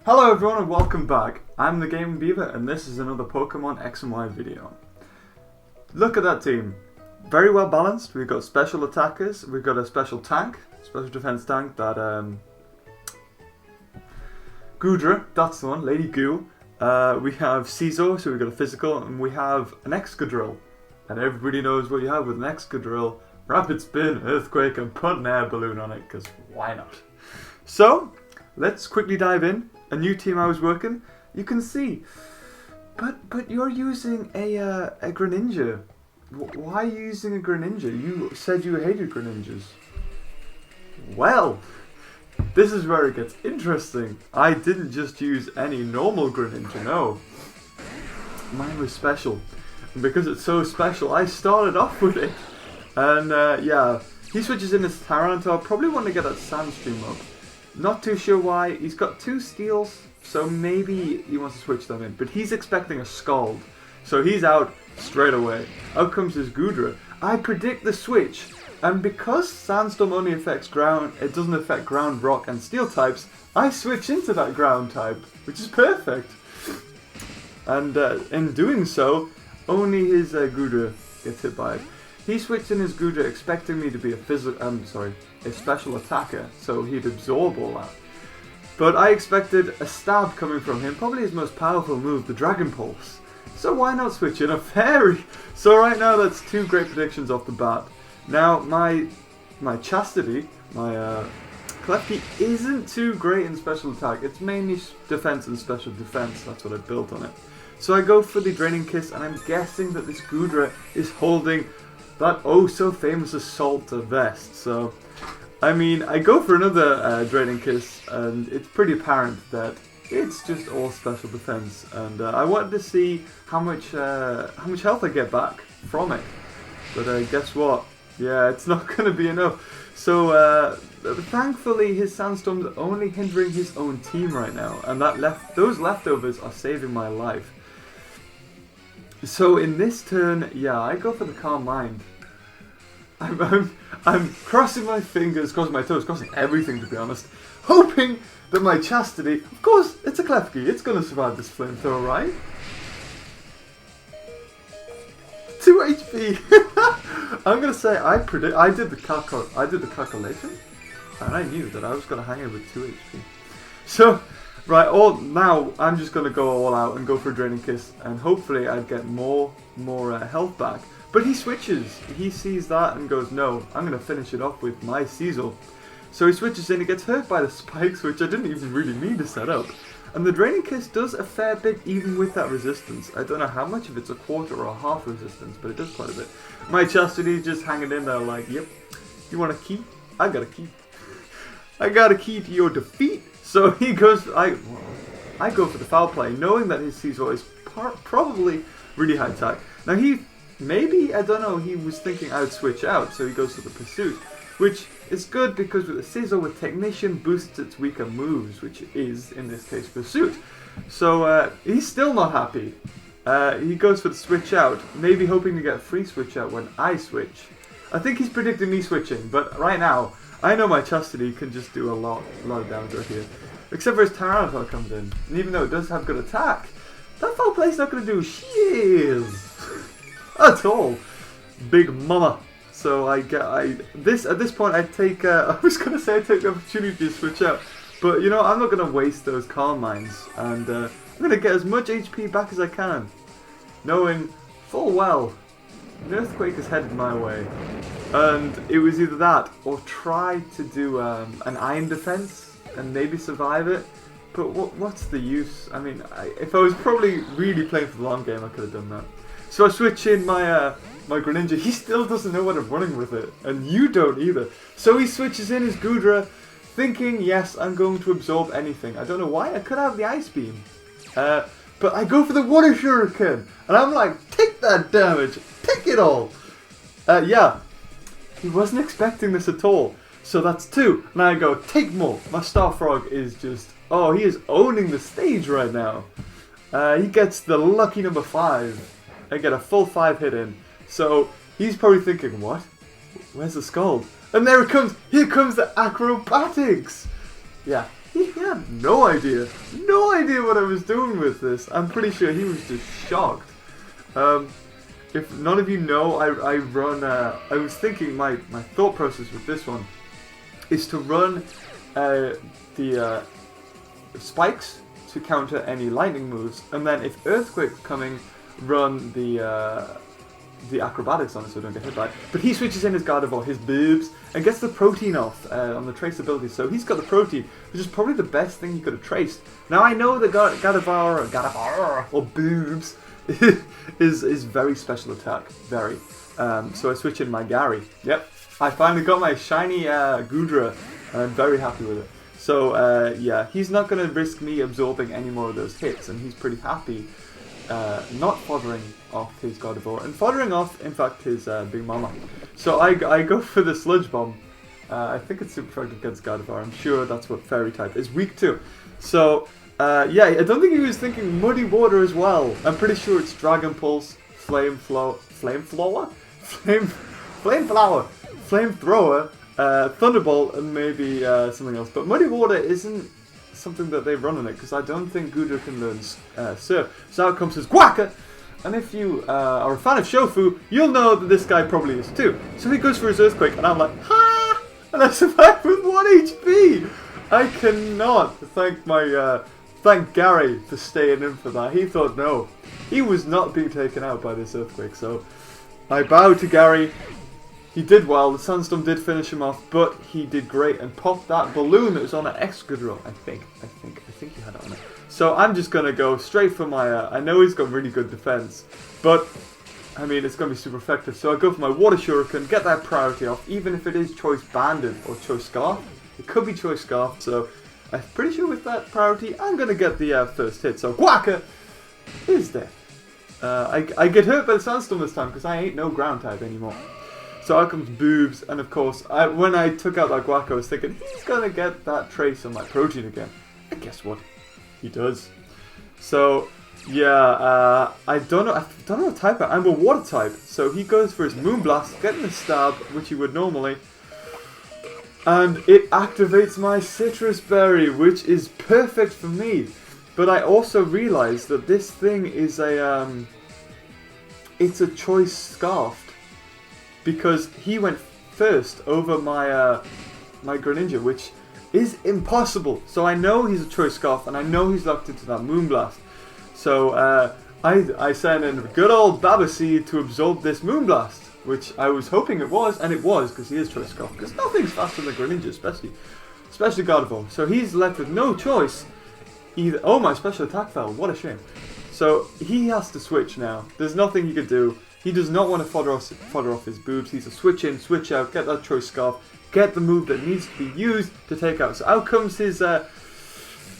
Hello everyone and welcome back. I'm the Gaming Beaver and this is another Pokemon X and Y video. Look at that team. Very well balanced. We've got special attackers, we've got a special tank, special defense tank, that Goodra, that's the one, Lady Goo. We have Caesar, so we've got a physical, and we have an Excadrill. And everybody knows what you have with an Excadrill. Rapid Spin, Earthquake, and put an air balloon on it, because why not? So, let's quickly dive in. A new team I was working, you can see. But you're using a Greninja. Why are you using a Greninja? You said you hated Greninjas. Well, this is where it gets interesting. I didn't just use any normal Greninja, no. Mine was special. And because it's so special, I started off with it. And yeah, he switches in his Tyranitar. Probably want to get that Sandstream up. Not too sure why. He's got 2 steals, so maybe he wants to switch them in. But he's expecting a Scald, so he's out straight away. Out comes his Goodra. I predict the switch, and because Sandstorm only affects ground, it doesn't affect ground, rock, and steel types, I switch into that ground type, which is perfect. And in doing so, only his Goodra gets hit by it. He switched in his Goodra expecting me to be a special attacker, so he'd absorb all that. But I expected a stab coming from him, probably his most powerful move, the Dragon Pulse. So why not switch in a Fairy? So right now that's 2 great predictions off the bat. Now my Chastity, my Klefki isn't too great in special attack. It's mainly defense and special defense, that's what I built on it. So I go for the Draining Kiss, and I'm guessing that this Goodra is holding that oh so famous Assault Vest. So I mean, I go for another Draining Kiss, and it's pretty apparent that it's just all special defense. And I wanted to see how much health I get back from it. But guess what? Yeah, it's not going to be enough. So thankfully, his Sandstorm's only hindering his own team right now, and those leftovers are saving my life. So in this turn, yeah, I go for the Calm Mind. I'm crossing my fingers, crossing my toes, crossing everything to be honest, hoping that my Chastity, of course, it's a Klefki, it's going to survive this flamethrower, right? 2 HP! I'm going to say I did the calculation, and I knew that I was going to hang in with 2 HP. So, right, now I'm just going to go all out and go for a Draining Kiss, and hopefully I'd get more health back. But he switches. He sees that and goes, no, I'm going to finish it off with my Cecil. So he switches in, he gets hurt by the spikes, which I didn't even really mean to set up. And the Draining Kiss does a fair bit even with that resistance. I don't know how much of it's a quarter or a half resistance, but it does quite a bit. My Chastity just hanging in there like, yep, you want a key? I got a key. I got a key to your defeat. So he goes, I go for the foul play, knowing that his Cecil is probably really high tech. Now maybe, I don't know, he was thinking I would switch out, so he goes for the Pursuit, which is good because with the Scizor with Technician boosts its weaker moves, which is, in this case, Pursuit. So he's still not happy. He goes for the switch out, maybe hoping to get a free switch out when I switch. I think he's predicting me switching, but right now, I know my Chastity can just do a lot of damage right here. Except for his Tyranitar comes in, and even though it does have good attack, that foul play's not going to do shiz at all. Big mama. So at this point I take I was gonna say I take the opportunity to switch out, but you know, I'm not gonna waste those Calm Minds, and I'm gonna get as much HP back as I can, knowing full well an Earthquake is headed my way, and it was either that or try to do an Iron Defense and maybe survive it. But what's the use? I mean, if I was probably really playing for the long game, I could have done that. So I switch in my Greninja. He still doesn't know what I'm running with it, and you don't either. So he switches in his Goodra, thinking, yes, I'm going to absorb anything. I don't know why. I could have the Ice Beam, but I go for the Water Shuriken, and I'm like, take that damage, take it all. Yeah, he wasn't expecting this at all. So that's 2, and I go, take more. My Starfrog is just, oh, he is owning the stage right now. He gets the lucky number 5. I get a full 5 hit in. So he's probably thinking, what? Where's the Scald? And there it comes. Here comes the Acrobatics. Yeah, he had no idea what I was doing with this. I'm pretty sure he was just shocked. If none of you know, I run, I was thinking my thought process with this one is to run the spikes to counter any lightning moves, and then if Earthquake's coming, run the acrobatics on it so I don't get hit by it. But he switches in his Gardevoir, his boobs, and gets the protein off on the traceability. So he's got the protein, which is probably the best thing he could have traced. Now I know that Gardevoir or boobs is very special attack, very. So I switch in my Gary. Yep, I finally got my shiny Goodra, and I'm very happy with it. So yeah, he's not going to risk me absorbing any more of those hits, and he's pretty happy not foddering off his Gardevoir, and foddering off, in fact, his Big Mama. So I go for the Sludge Bomb. I think it's super effective against Gardevoir. I'm sure that's what Fairy type is weak to. So yeah, I don't think he was thinking Muddy Water as well. I'm pretty sure it's Dragon Pulse, Flamethrower, Thunderbolt, and maybe something else. But Muddy Water isn't something that they run on it, because I don't think Goodra can learn Surf. So out comes his Guaca, and if you are a fan of Shofu, you'll know that this guy probably is too. So he goes for his Earthquake, and I'm like, ha! And I survived with 1 HP! I cannot thank Gary for staying in for that. He thought no, he was not being taken out by this Earthquake, so I bowed to Gary. He did well, the Sandstorm did finish him off, but he did great and popped that balloon that was on an Excadrill, I think he had it on it. So I'm just going to go straight for my, I know he's got really good defense, but, I mean, it's going to be super effective. So I go for my Water Shuriken, get that priority off, even if it is Choice Banded or Choice Scarf. It could be Choice Scarf, so I'm pretty sure with that priority, I'm going to get the first hit. So Guaca is dead. I get hurt by the Sandstorm this time, because I ain't no ground type anymore. So out comes Boobs, and of course, when I took out that Guaca, I was thinking, he's going to get that trace on my protein again. And guess what? He does. So, yeah, I don't know what type I'm a water type. So he goes for his Moonblast, getting the stab, which he would normally. And it activates my Citrus Berry, which is perfect for me. But I also realized that this thing is it's a Choice Scarf. Because he went first over my my Greninja, which is impossible. So I know he's a Choice Scarf, and I know he's locked into that Moonblast. So I sent in good old Babaseed to absorb this Moonblast, which I was hoping it was, and it was, because he is Choice Scarf. Because nothing's faster than Greninja, especially Gardevoir. So he's left with no choice. Either. Oh, my special attack fell. What a shame. So he has to switch now. There's nothing he could do. He does not want to fodder off his Boobs. He's a switch in, switch out, get that Choice Scarf, get the move that needs to be used to take out. So out comes his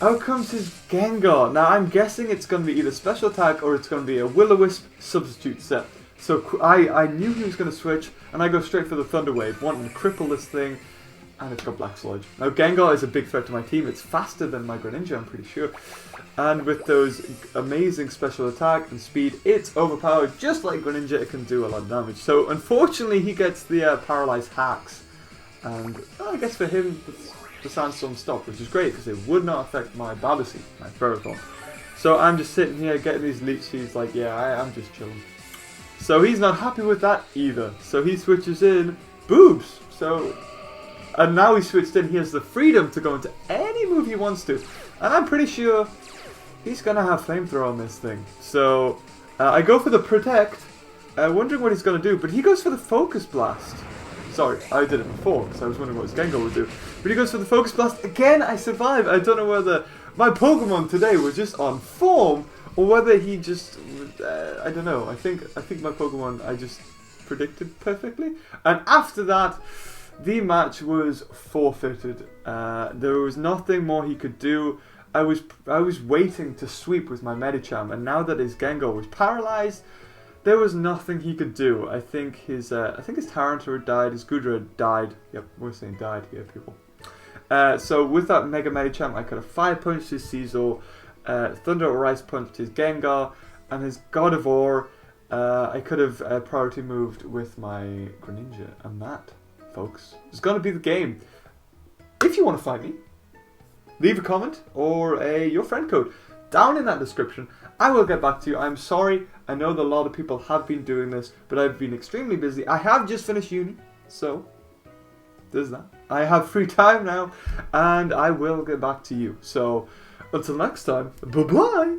Gengar. Now I'm guessing it's going to be either special attack or it's going to be a Will-O-Wisp substitute set. So I knew he was going to switch, and I go straight for the Thunder Wave, wanting to cripple this thing, and it's got Black Sludge. Now Gengar is a big threat to my team. It's faster than my Greninja, I'm pretty sure. And with those amazing special attack and speed, it's overpowered. Just like Greninja, it can do a lot of damage. So unfortunately, he gets the paralyzed hacks. And I guess for him, the Sandstorm stopped, which is great because it would not affect my Babaseed, my Ferrothorn. So I'm just sitting here getting these Leech Seeds like, yeah, I'm just chilling. So he's not happy with that either. So he switches in Boobs. And now he switched in, he has the freedom to go into any move he wants to. And I'm pretty sure he's going to have Flamethrower on this thing. So I go for the Protect, wondering what he's going to do. But he goes for the Focus Blast. Sorry, I did it before, because I was wondering what his Gengar would do. But he goes for the Focus Blast. Again, I survive. I don't know whether my Pokemon today were just on form, or whether he just, I don't know. I think my Pokemon, I just predicted perfectly. And after that, the match was forfeited. There was nothing more he could do. I was waiting to sweep with my Medicham, and now that his Gengar was paralyzed, there was nothing he could do. I think his Tyranitar had died, his Goodra had died. Yep, we're saying died here, people. So with that Mega Medicham, I could have Fire Punched his Caesar, Thunder or Ice Punched his Gengar, and his Gardevoir, I could have priority moved with my Greninja, and that, folks, is going to be the game. If you want to fight me, leave a comment or your friend code down in that description. I will get back to you. I'm sorry. I know that a lot of people have been doing this, but I've been extremely busy. I have just finished uni, so there's that. I have free time now, and I will get back to you. So until next time, bye-bye.